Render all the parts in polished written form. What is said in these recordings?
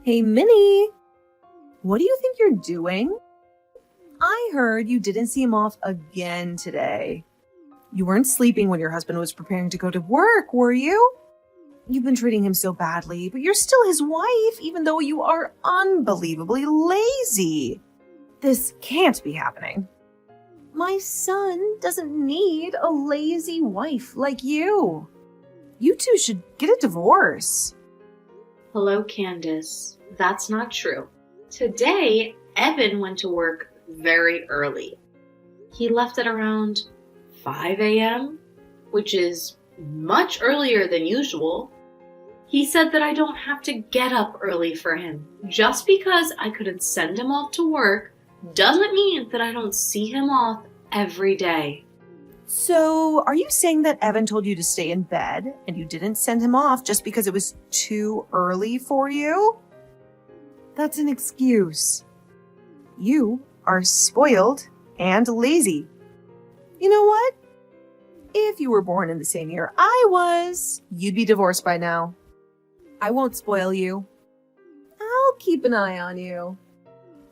Hey, Minnie, what do you think you're doing? I heard you didn't see him off again today. You weren't sleeping when your husband was preparing to go to work, were you? You've been treating him so badly, but you're still his wife, even though you are unbelievably lazy. This can't be happening. My son doesn't need a lazy wife like you. You two should get a divorce. Hello, Candace. That's not true. Today, Evan went to work very early. He left at around 5 a.m., which is much earlier than usual. He said that I don't have to get up early for him. Just because I couldn't send him off to work doesn't mean that I don't see him off every day. So, are you saying that Evan told you to stay in bed and you didn't send him off just because it was too early for you? That's an excuse. You are spoiled and lazy. You know what? If you were born in the same year I was, you'd be divorced by now. I won't spoil you. I'll keep an eye on you.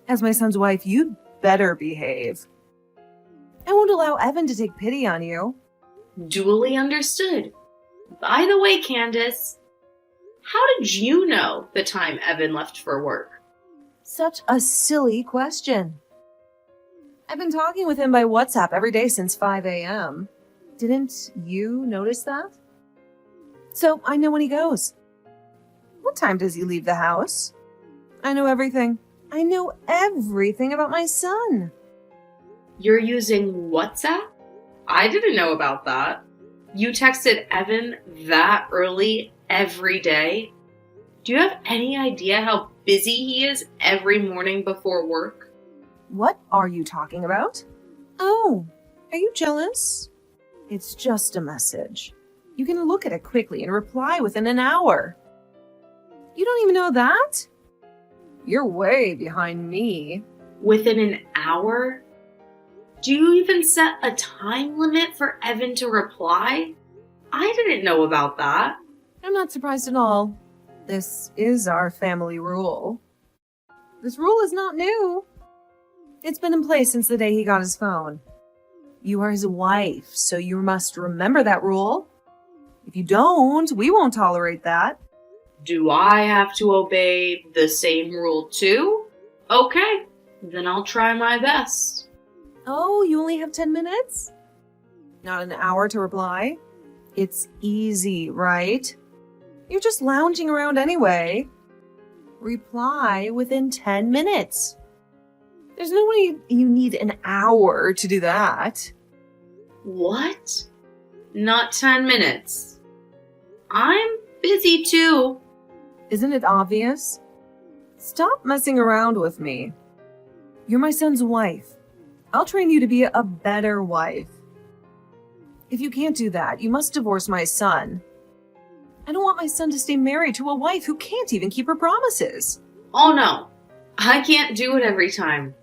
As my son's wife, you'd better behave. I won't allow Evan to take pity on you. Duly understood. By the way, Candace, how did you know the time Evan left for work? Such a silly question. I've been talking with him by WhatsApp every day since 5 a.m. Didn't you notice that? So I know when he goes. What time does he leave the house? I know everything. I know everything about my son. You're using WhatsApp? I didn't know about that. You texted Evan that early every day? Do you have any idea how busy he is every morning before work? What are you talking about? Oh, are you jealous? It's just a message. You can look at it quickly and reply within an hour. You don't even know that? You're way behind me. Within an hour? Do you even set a time limit for Evan to reply? I didn't know about that. I'm not surprised at all. This is our family rule. This rule is not new. It's been in place since the day he got his phone. You are his wife, so you must remember that rule. If you don't, we won't tolerate that. Do I have to obey the same rule too? Okay, then I'll try my best. Oh, you only have 10 minutes? Not an hour to reply? It's easy, right? You're just lounging around anyway. Reply within 10 minutes. There's no way you need an hour to do that. What? Not 10 minutes. I'm busy too. Isn't it obvious? Stop messing around with me. You're my son's wife. I'll train you to be a better wife. If you can't do that, you must divorce my son. I don't want my son to stay married to a wife who can't even keep her promises. Oh no, I can't do it every time.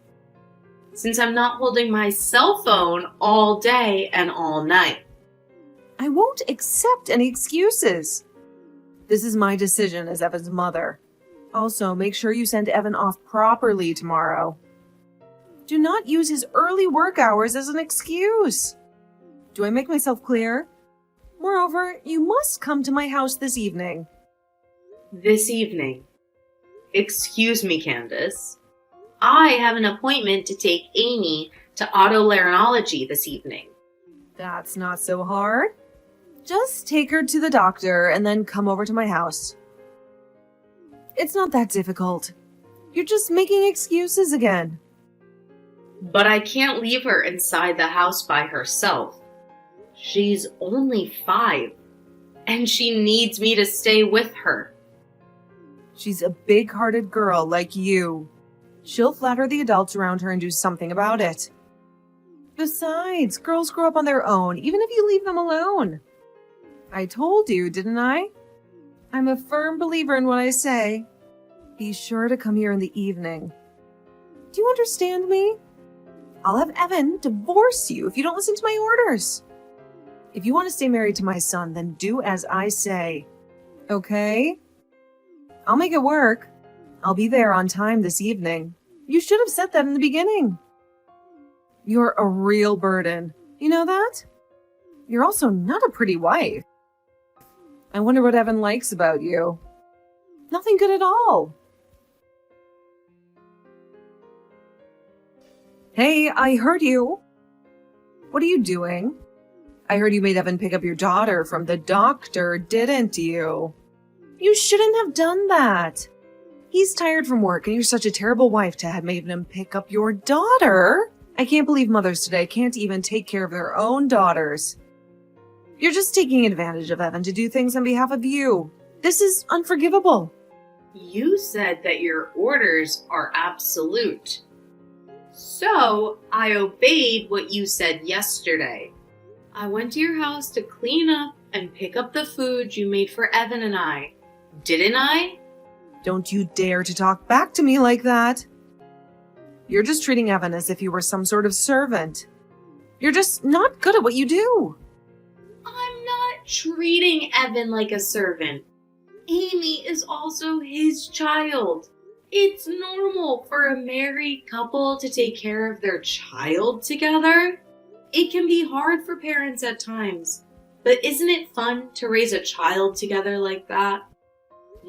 Since I'm not holding my cell phone all day and all night. I won't accept any excuses. This is my decision as Evan's mother. Also, make sure you send Evan off properly tomorrow. Do not use his early work hours as an excuse. Do I make myself clear? Moreover, you must come to my house this evening. This evening. Excuse me, Candace. I have an appointment to take Amy to otolaryngology this evening. That's not so hard. Just take her to the doctor and then come over to my house. It's not that difficult. You're just making excuses again. But I can't leave her inside the house by herself. She's only 5, and she needs me to stay with her. She's a big-hearted girl like you. She'll flatter the adults around her and do something about it. Besides, girls grow up on their own, even if you leave them alone. I told you, didn't I? I'm a firm believer in what I say. Be sure to come here in the evening. Do you understand me? I'll have Evan divorce you if you don't listen to my orders. If you want to stay married to my son, then do as I say. Okay? I'll make it work. I'll be there on time this evening. You should have said that in the beginning. You're a real burden. You know that? You're also not a pretty wife. I wonder what Evan likes about you. Nothing good at all. Hey, I heard you. What are you doing? I heard you made Evan pick up your daughter from the doctor, didn't you? You shouldn't have done that. He's tired from work and you're such a terrible wife to have made him pick up your daughter. I can't believe mothers today can't even take care of their own daughters. You're just taking advantage of Evan to do things on behalf of you. This is unforgivable. You said that your orders are absolute. So, I obeyed what you said yesterday. I went to your house to clean up and pick up the food you made for Evan and I. Didn't I? Don't you dare to talk back to me like that. You're just treating Evan as if he were some sort of servant. You're just not good at what you do. I'm not treating Evan like a servant. Amy is also his child. It's normal for a married couple to take care of their child together. It can be hard for parents at times, but isn't it fun to raise a child together like that?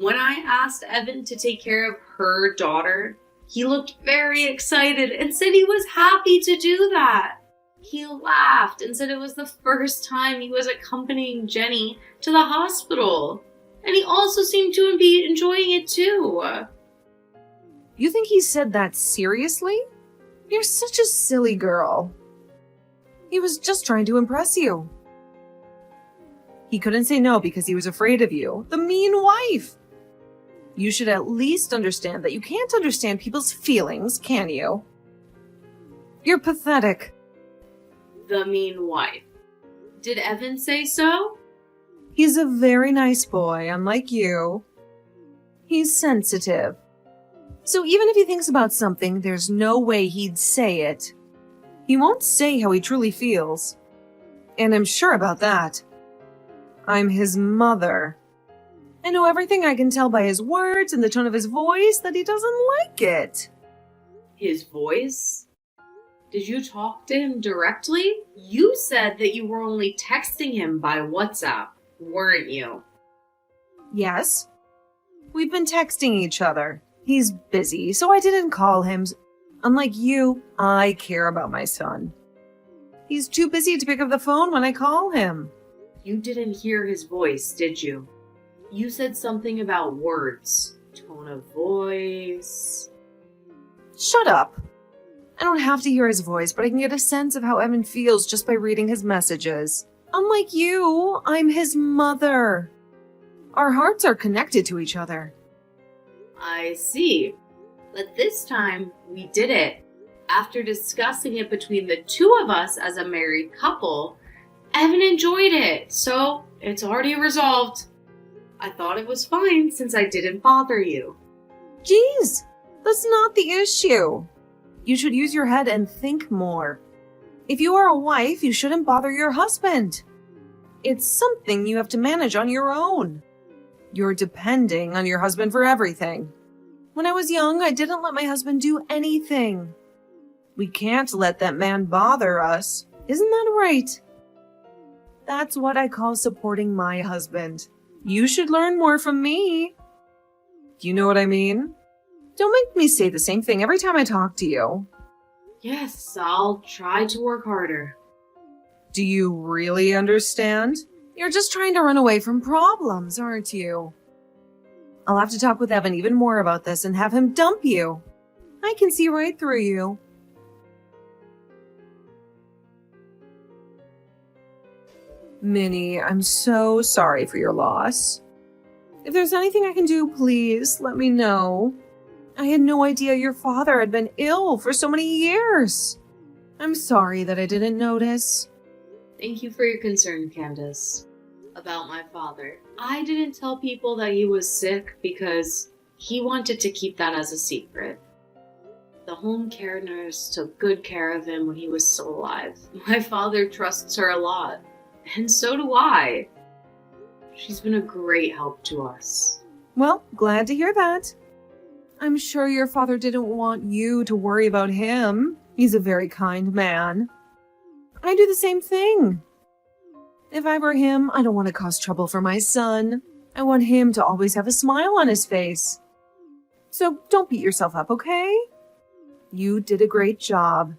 When I asked Evan to take care of her daughter, he looked very excited and said he was happy to do that. He laughed and said it was the first time he was accompanying Jenny to the hospital. And he also seemed to be enjoying it too. You think he said that seriously? You're such a silly girl. He was just trying to impress you. He couldn't say no because he was afraid of you, the mean wife. You should at least understand that you can't understand people's feelings, can you? You're pathetic. The mean wife. Did Evan say so? He's a very nice boy, unlike you. He's sensitive. So even if he thinks about something, there's no way he'd say it. He won't say how he truly feels. And I'm sure about that. I'm his mother. I know everything. I can tell by his words and the tone of his voice that he doesn't like it. His voice? Did you talk to him directly? You said that you were only texting him by WhatsApp, weren't you? Yes. We've been texting each other. He's busy, so I didn't call him. Unlike you, I care about my son. He's too busy to pick up the phone when I call him. You didn't hear his voice, did you? You said something about words, tone of voice. Shut up. I don't have to hear his voice, but I can get a sense of how Evan feels just by reading his messages. Unlike you, I'm his mother. Our hearts are connected to each other. I see. But this time, we did it. After discussing it between the two of us as a married couple, Evan enjoyed it, so it's already resolved. I thought it was fine since I didn't bother you. Jeez, that's not the issue. You should use your head and think more. If you are a wife, you shouldn't bother your husband. It's something you have to manage on your own. You're depending on your husband for everything. When I was young, I didn't let my husband do anything. We can't let that man bother us. Isn't that right? That's what I call supporting my husband. You should learn more from me. Do you know what I mean? Don't make me say the same thing every time I talk to you. Yes, I'll try to work harder. Do you really understand? You're just trying to run away from problems, aren't you? I'll have to talk with Evan even more about this and have him dump you. I can see right through you. Minnie, I'm so sorry for your loss. If there's anything I can do, please let me know. I had no idea your father had been ill for so many years. I'm sorry that I didn't notice. Thank you for your concern, Candace, about my father. I didn't tell people that he was sick because he wanted to keep that as a secret. The home care nurse took good care of him when he was still alive. My father trusts her a lot, and so do I. She's been a great help to us. Well, glad to hear that. I'm sure your father didn't want you to worry about him. He's a very kind man. I do the same thing. If I were him, I don't want to cause trouble for my son. I want him to always have a smile on his face. So don't beat yourself up, okay? You did a great job.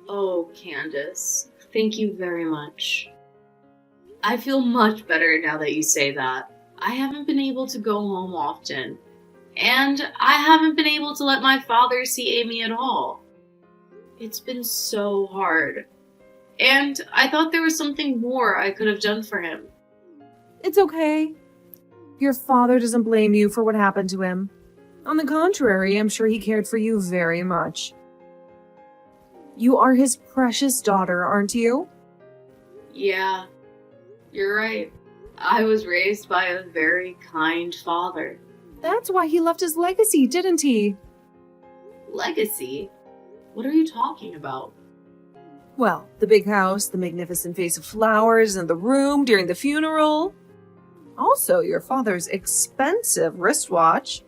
Oh, Candace, thank you very much. I feel much better now that you say that. I haven't been able to go home often, and I haven't been able to let my father see Amy at all. It's been so hard, and I thought there was something more I could have done for him. It's okay. Your father doesn't blame you for what happened to him. On the contrary, I'm sure he cared for you very much. You are his precious daughter, aren't you? Yeah, you're right. I was raised by a very kind father. That's why he left his legacy, didn't he? Legacy? What are you talking about? Well, the big house, the magnificent vase of flowers in the room during the funeral. Also, your father's expensive wristwatch.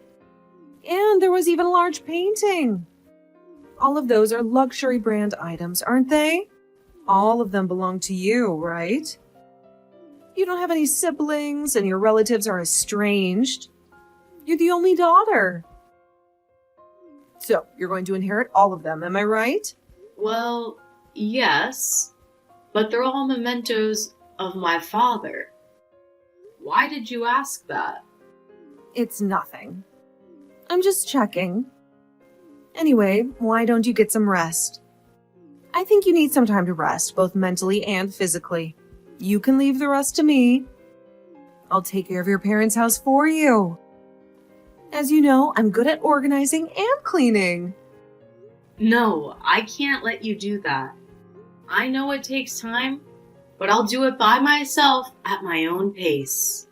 And there was even a large painting. All of those are luxury brand items, aren't they? All of them belong to you, right? You don't have any siblings, and your relatives are estranged. You're the only daughter. So, you're going to inherit all of them, am I right? Well, yes, but they're all mementos of my father. Why did you ask that? It's nothing. I'm just checking. Anyway, why don't you get some rest? I think you need some time to rest, both mentally and physically. You can leave the rest to me. I'll take care of your parents' house for you. As you know, I'm good at organizing and cleaning. No, I can't let you do that. I know it takes time, but I'll do it by myself at my own pace.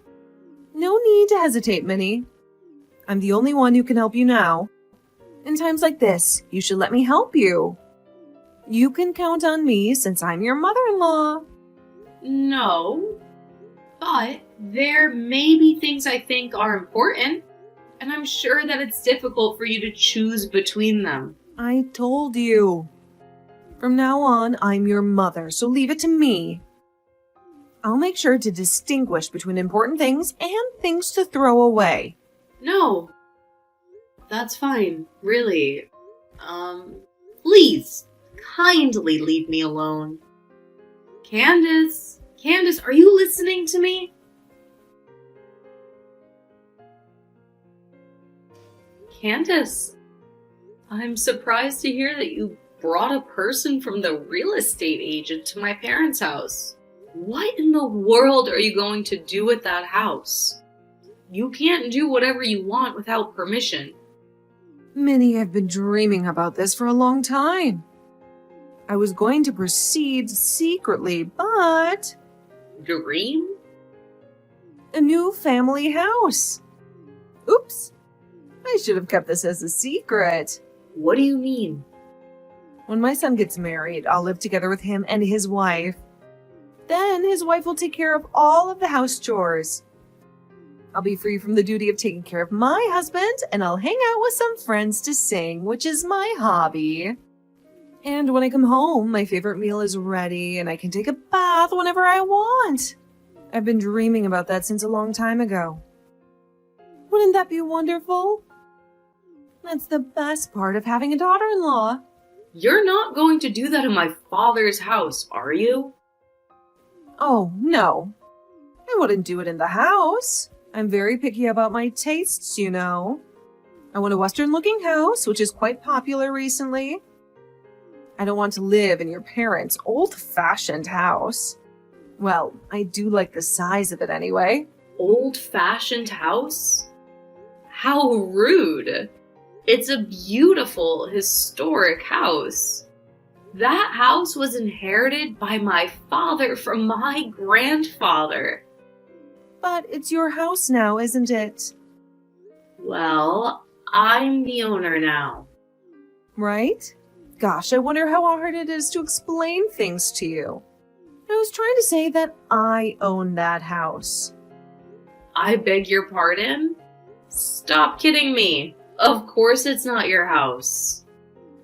No need to hesitate, Minnie. I'm the only one who can help you now. In times like this, you should let me help you. You can count on me since I'm your mother-in-law. No, but there may be things I think are important, and I'm sure that it's difficult for you to choose between them. I told you. From now on, I'm your mother, so leave it to me. I'll make sure to distinguish between important things and things to throw away. No, that's fine, really. Please, kindly leave me alone. Candace, are you listening to me? Candace, I'm surprised to hear that you brought a person from the real estate agent to my parents' house. What in the world are you going to do with that house? You can't do whatever you want without permission. Minnie, I've been dreaming about this for a long time. I was going to proceed secretly, but... Dream? A new family house. Oops. I should have kept this as a secret. What do you mean? When my son gets married, I'll live together with him and his wife. Then his wife will take care of all of the house chores. I'll be free from the duty of taking care of my husband, and I'll hang out with some friends to sing, which is my hobby. And when I come home, my favorite meal is ready, and I can take a bath whenever I want. I've been dreaming about that since a long time ago. Wouldn't that be wonderful? That's the best part of having a daughter-in-law. You're not going to do that in my father's house, are you? Oh, no. I wouldn't do it in the house. I'm very picky about my tastes, you know. I want a Western-looking house, which is quite popular recently. I don't want to live in your parents' old-fashioned house. Well, I do like the size of it anyway. Old-fashioned house? How rude. It's a beautiful, historic house. That house was inherited by my father from my grandfather. But it's your house now, isn't it? Well, I'm the owner now. Right? Gosh, I wonder how hard it is to explain things to you. I was trying to say that I own that house. I beg your pardon? Stop kidding me. Of course it's not your house.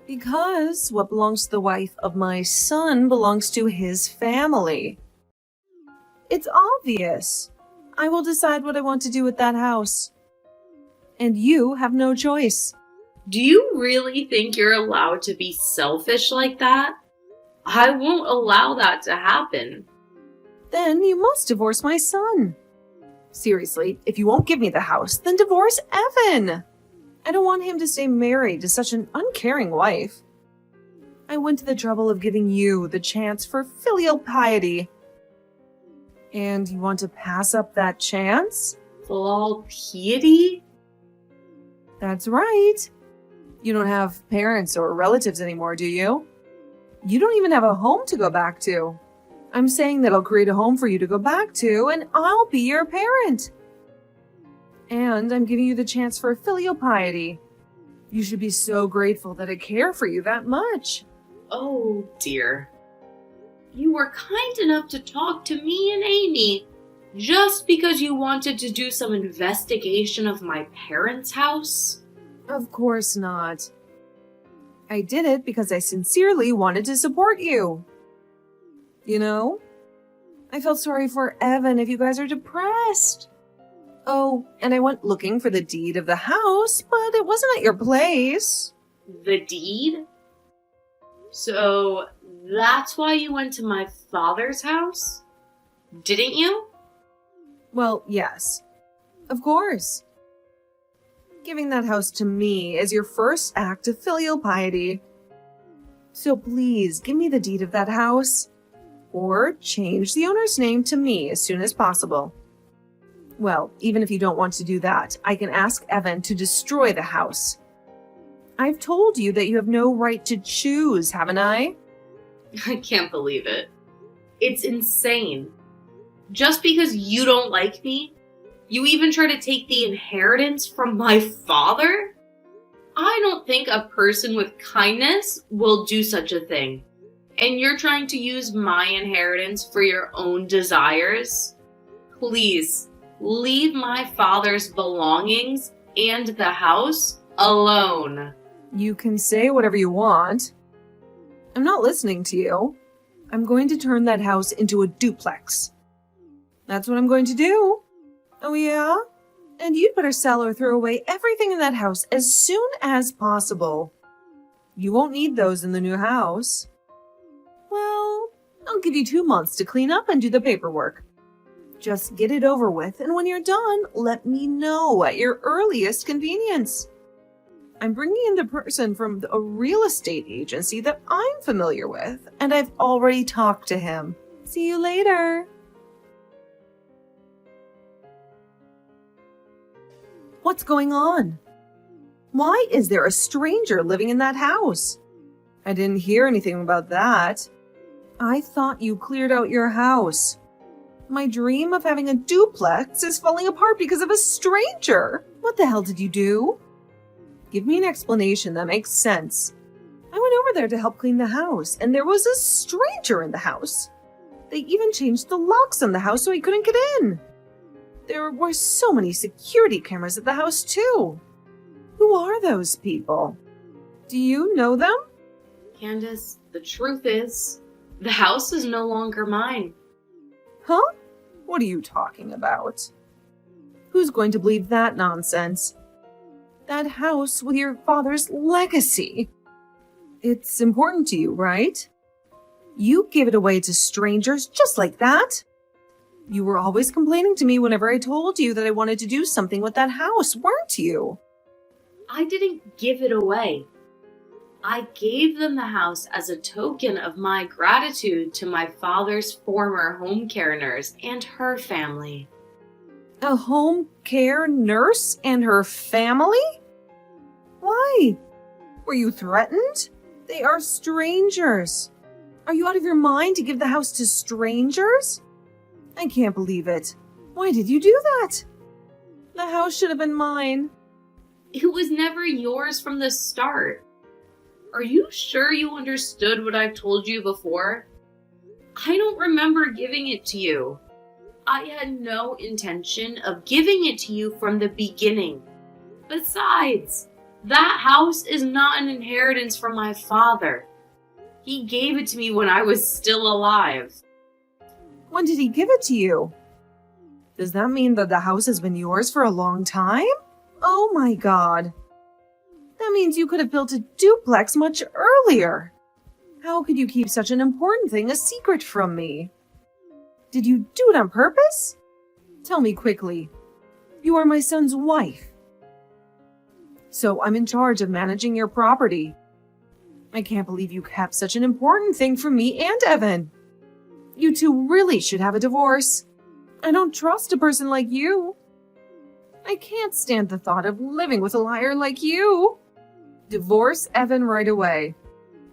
Because what belongs to the wife of my son belongs to his family. It's obvious. I will decide what I want to do with that house. And you have no choice. Do you really think you're allowed to be selfish like that? I won't allow that to happen. Then you must divorce my son. Seriously, if you won't give me the house, then divorce Evan. I don't want him to stay married to such an uncaring wife. I went to the trouble of giving you the chance for filial piety. And you want to pass up that chance? Filial piety? That's right. You don't have parents or relatives anymore, do you? You don't even have a home to go back to. I'm saying that I'll create a home for you to go back to, and I'll be your parent. And I'm giving you the chance for filial piety. You should be so grateful that I care for you that much. Oh dear. You were kind enough to talk to me and Amy just because you wanted to do some investigation of my parents' house? Of course not. I did it because I sincerely wanted to support you. You know, I felt sorry for Evan if you guys are depressed. Oh, and I went looking for the deed of the house, but it wasn't at your place. The deed? So that's why you went to my father's house? Didn't you? Well, yes. Of course. Giving that house to me is your first act of filial piety. So please, give me the deed of that house. Or change the owner's name to me as soon as possible. Well, even if you don't want to do that, I can ask Evan to destroy the house. I've told you that you have no right to choose, haven't I? I can't believe it. It's insane. Just because you don't like me, you even try to take the inheritance from my father? I don't think a person with kindness will do such a thing. And you're trying to use my inheritance for your own desires? Please, leave my father's belongings and the house alone. You can say whatever you want. I'm not listening to you. I'm going to turn that house into a duplex. That's what I'm going to do. Oh yeah? And you'd better sell or throw away everything in that house as soon as possible. You won't need those in the new house. Well, I'll give you 2 months to clean up and do the paperwork. Just get it over with, and when you're done, let me know at your earliest convenience. I'm bringing in the person from a real estate agency that I'm familiar with, and I've already talked to him. See you later. What's going on? Why is there a stranger living in that house? I didn't hear anything about that. I thought you cleared out your house. My dream of having a duplex is falling apart because of a stranger. What the hell did you do? Give me an explanation that makes sense. I went over there to help clean the house, and there was a stranger in the house. They even changed the locks on the house so he couldn't get in. There were so many security cameras at the house, too. Who are those people? Do you know them? Candace, the truth is, the house is no longer mine. Huh? What are you talking about? Who's going to believe that nonsense? That house with your father's legacy. It's important to you, right? You give it away to strangers just like that? You were always complaining to me whenever I told you that I wanted to do something with that house, weren't you? I didn't give it away. I gave them the house as a token of my gratitude to my father's former home care nurse and her family. A home care nurse and her family? Why? Were you threatened? They are strangers. Are you out of your mind to give the house to strangers? I can't believe it. Why did you do that? The house should have been mine. It was never yours from the start. Are you sure you understood what I've told you before? I don't remember giving it to you. I had no intention of giving it to you from the beginning. Besides, That house is not an inheritance from my father. He gave it to me when I was still alive. When did he give it to you? Does that mean that the house has been yours for a long time? Oh my god. That means you could have built a duplex much earlier. How could you keep such an important thing a secret from me? Did you do it on purpose? Tell me quickly. You are my son's wife. So I'm in charge of managing your property. I can't believe you kept such an important thing from me and Evan. You two really should have a divorce. I don't trust a person like you. I can't stand the thought of living with a liar like you. Divorce Evan right away.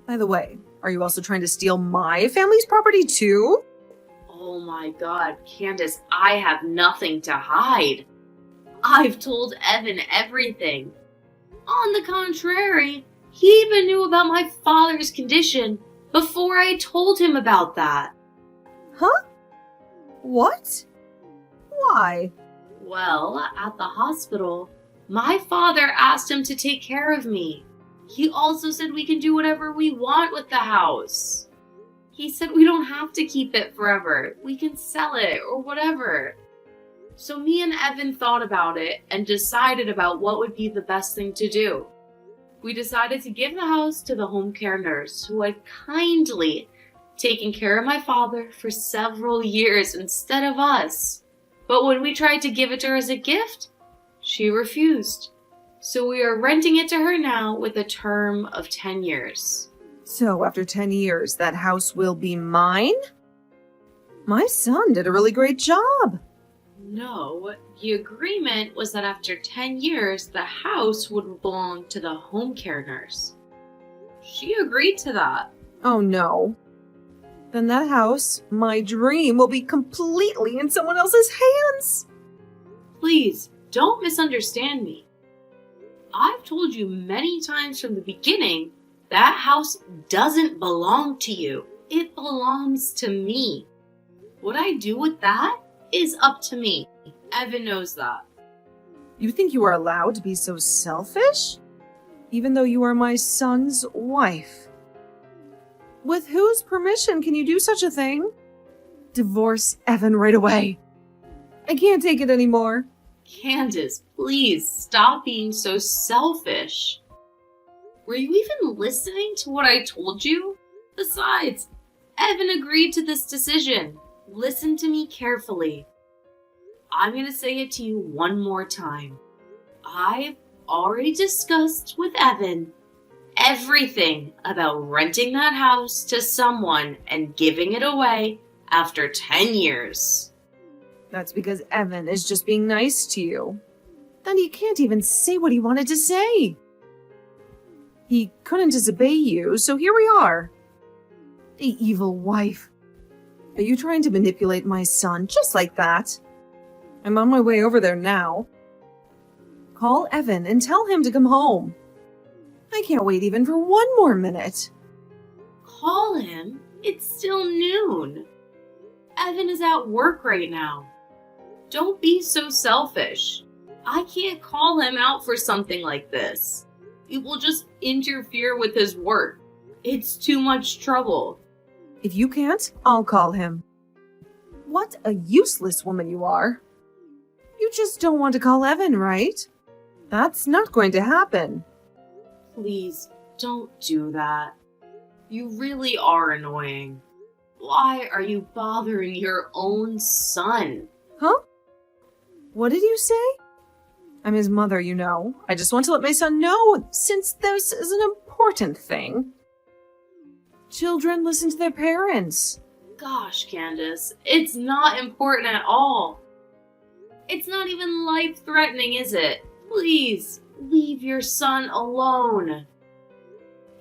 By the way, are you also trying to steal my family's property too? Oh my god, Candace, I have nothing to hide. I've told Evan everything. On the contrary, he even knew about my father's condition before I told him about that. Huh? What? Why? Well, at the hospital, my father asked him to take care of me. He also said we can do whatever we want with the house. He said we don't have to keep it forever. We can sell it or whatever. So me and Evan thought about it and decided about what would be the best thing to do. We decided to give the house to the home care nurse who had kindly taken care of my father for several years instead of us. But when we tried to give it to her as a gift, she refused. So we are renting it to her now with a term of 10 years. So after 10 years, that house will be mine? My son did a really great job. No, the agreement was that after 10 years, the house would belong to the home care nurse. She agreed to that. Oh no. Then that house, my dream, will be completely in someone else's hands. Please, don't misunderstand me. I've told you many times from the beginning, that house doesn't belong to you. It belongs to me. What I do with that is up to me. Evan knows that. You think you are allowed to be so selfish? Even though you are my son's wife. With whose permission can you do such a thing? Divorce Evan right away. I can't take it anymore. Candace, please stop being so selfish. Were you even listening to what I told you? Besides, Evan agreed to this decision. Listen to me carefully. I'm going to say it to you one more time. I've already discussed with Evan everything about renting that house to someone and giving it away after 10 years. That's because Evan is just being nice to you. Then he can't even say what he wanted to say. He couldn't disobey you, so here we are. The evil wife. Are you trying to manipulate my son just like that? I'm on my way over there now. Call Evan and tell him to come home. I can't wait even for one more minute. Call him? It's still noon. Evan is at work right now. Don't be so selfish. I can't call him out for something like this. It will just interfere with his work. It's too much trouble. If you can't, I'll call him. What a useless woman you are. You just don't want to call Evan, right? That's not going to happen. Please, don't do that. You really are annoying. Why are you bothering your own son? Huh? What did you say? I'm his mother, you know. I just want to let my son know, since this is an important thing. Children listen to their parents. Gosh, Candace, it's not important at all. It's not even life-threatening, is it? Please, leave your son alone.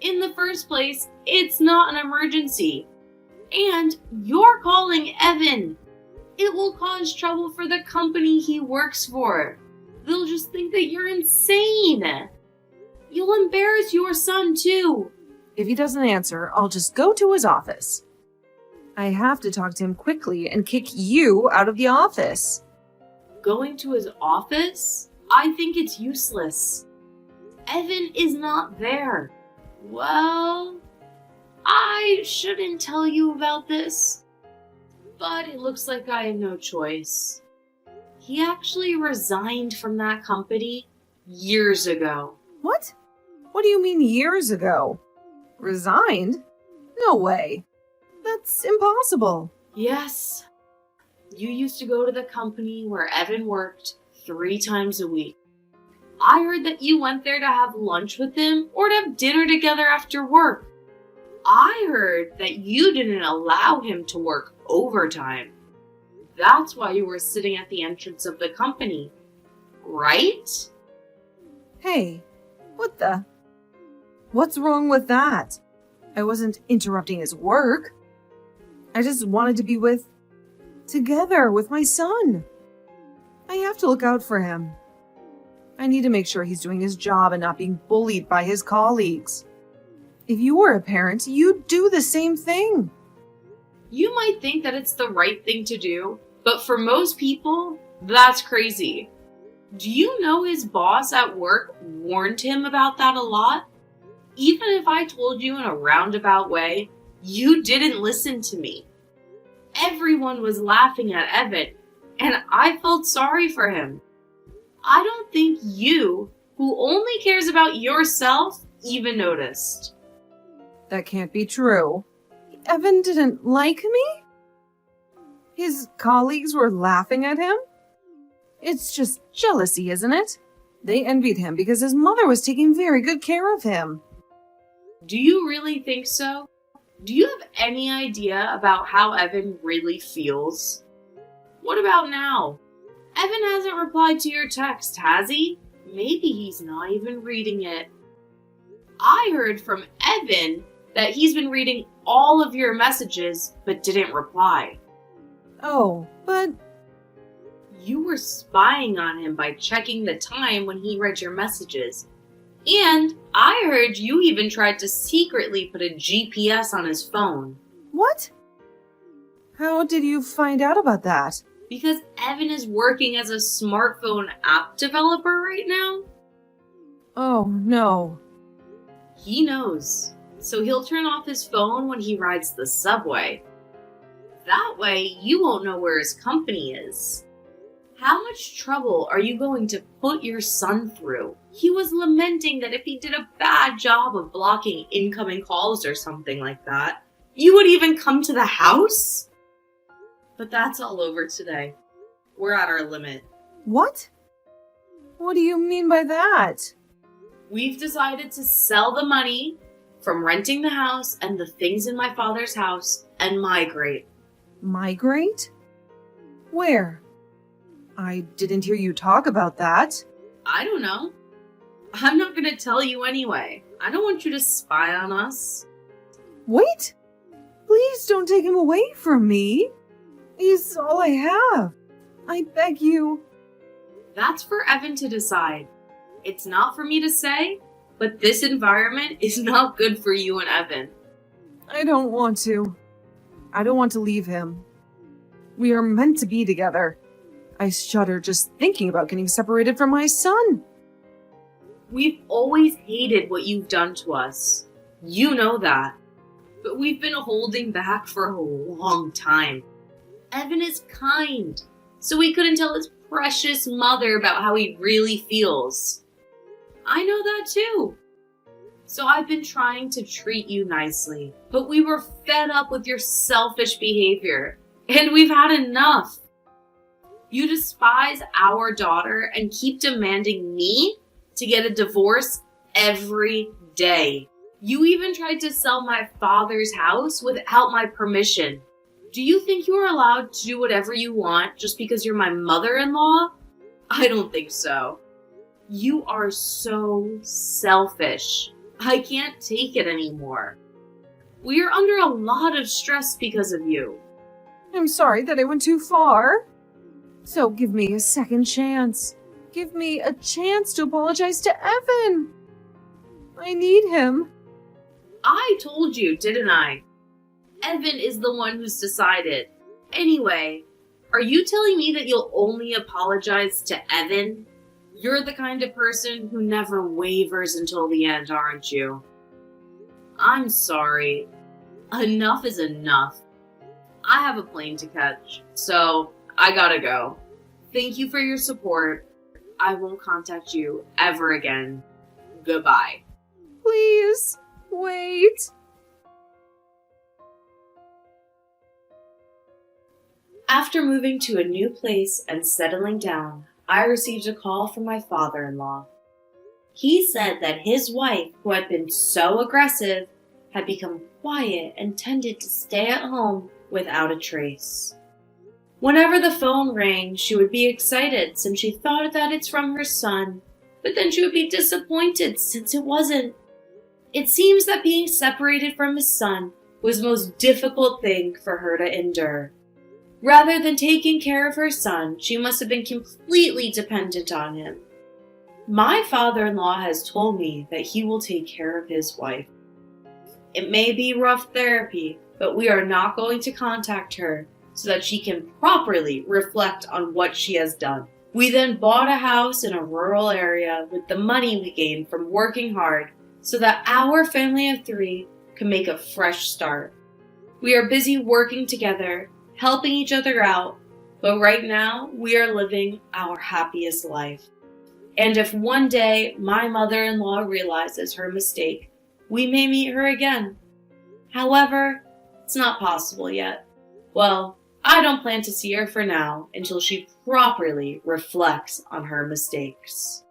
In the first place, it's not an emergency. And you're calling Evan. It will cause trouble for the company he works for. They'll just think that you're insane. You'll embarrass your son too. If he doesn't answer, I'll just go to his office. I have to talk to him quickly and kick you out of the office. Going to his office? I think it's useless. Evan is not there. Well, I shouldn't tell you about this, but it looks like I have no choice. He actually resigned from that company years ago. What? What do you mean years ago? Resigned? No way. That's impossible. Yes. You used to go to the company where Evan worked 3 times a week. I heard that you went there to have lunch with him or to have dinner together after work. I heard that you didn't allow him to work overtime. That's why you were sitting at the entrance of the company, right? Hey, what's wrong with that? I wasn't interrupting his work. I just wanted to be together with my son. I have to look out for him. I need to make sure he's doing his job and not being bullied by his colleagues. If you were a parent, you'd do the same thing. You might think that it's the right thing to do, but for most people, that's crazy. Do you know his boss at work warned him about that a lot? Even if I told you in a roundabout way, you didn't listen to me. Everyone was laughing at Evan, and I felt sorry for him. I don't think you, who only cares about yourself, even noticed. That can't be true. Evan didn't like me? His colleagues were laughing at him? It's just jealousy, isn't it? They envied him because his mother was taking very good care of him. Do you really think so? Do you have any idea about how Evan really feels? What about now? Evan hasn't replied to your text, has he? Maybe he's not even reading it. I heard from Evan that he's been reading all of your messages but didn't reply. Oh, but You were spying on him by checking the time when he read your messages. And I heard you even tried to secretly put a GPS on his phone. what? How did you find out about that? Because Evan is working as a smartphone app developer right now. Oh, no. He knows. So he'll turn off his phone when he rides the subway. That way, you won't know where his company is. How much trouble are you going to put your son through? He was lamenting that if he did a bad job of blocking incoming calls or something like that, you would even come to the house? But that's all over today. We're at our limit. What? What do you mean by that? We've decided to sell the money from renting the house and the things in my father's house and migrate. Migrate? Where? I didn't hear you talk about that. I don't know. I'm not going to tell you anyway. I don't want you to spy on us. Wait! Please don't take him away from me. He's all I have. I beg you. That's for Evan to decide. It's not for me to say, but this environment is not good for you and Evan. I don't want to. I don't want to leave him. We are meant to be together. I shudder just thinking about getting separated from my son. We've always hated what you've done to us. You know that. But we've been holding back for a long time. Evan is kind, so he couldn't tell his precious mother about how he really feels. I know that too. So I've been trying to treat you nicely, but we were fed up with your selfish behavior, and we've had enough. You despise our daughter and keep demanding me to get a divorce every day. You even tried to sell my father's house without my permission. Do you think you are allowed to do whatever you want just because you're my mother-in-law? I don't think so. You are so selfish. I can't take it anymore. We are under a lot of stress because of you. I'm sorry that I went too far. So give me a second chance. Give me a chance to apologize to Evan. I need him. I told you, didn't I? Evan is the one who's decided. Anyway, are you telling me that you'll only apologize to Evan? You're the kind of person who never wavers until the end, aren't you? I'm sorry. Enough is enough. I have a plane to catch, so I gotta go. Thank you for your support. I won't contact you ever again. Goodbye. Please, wait. After moving to a new place and settling down, I received a call from my father-in-law. He said that his wife, who had been so aggressive, had become quiet and tended to stay at home without a trace. Whenever the phone rang, she would be excited since she thought that it's from her son, but then she would be disappointed since it wasn't. It seems that being separated from his son was the most difficult thing for her to endure. Rather than taking care of her son, she must have been completely dependent on him. My father-in-law has told me that he will take care of his wife. It may be rough therapy, but we are not going to contact her so that she can properly reflect on what she has done. We then bought a house in a rural area with the money we gained from working hard so that our family of 3 can make a fresh start. We are busy working together, helping each other out, but right now we are living our happiest life. And if one day my mother-in-law realizes her mistake, we may meet her again. However, it's not possible yet. Well, I don't plan to see her for now until she properly reflects on her mistakes.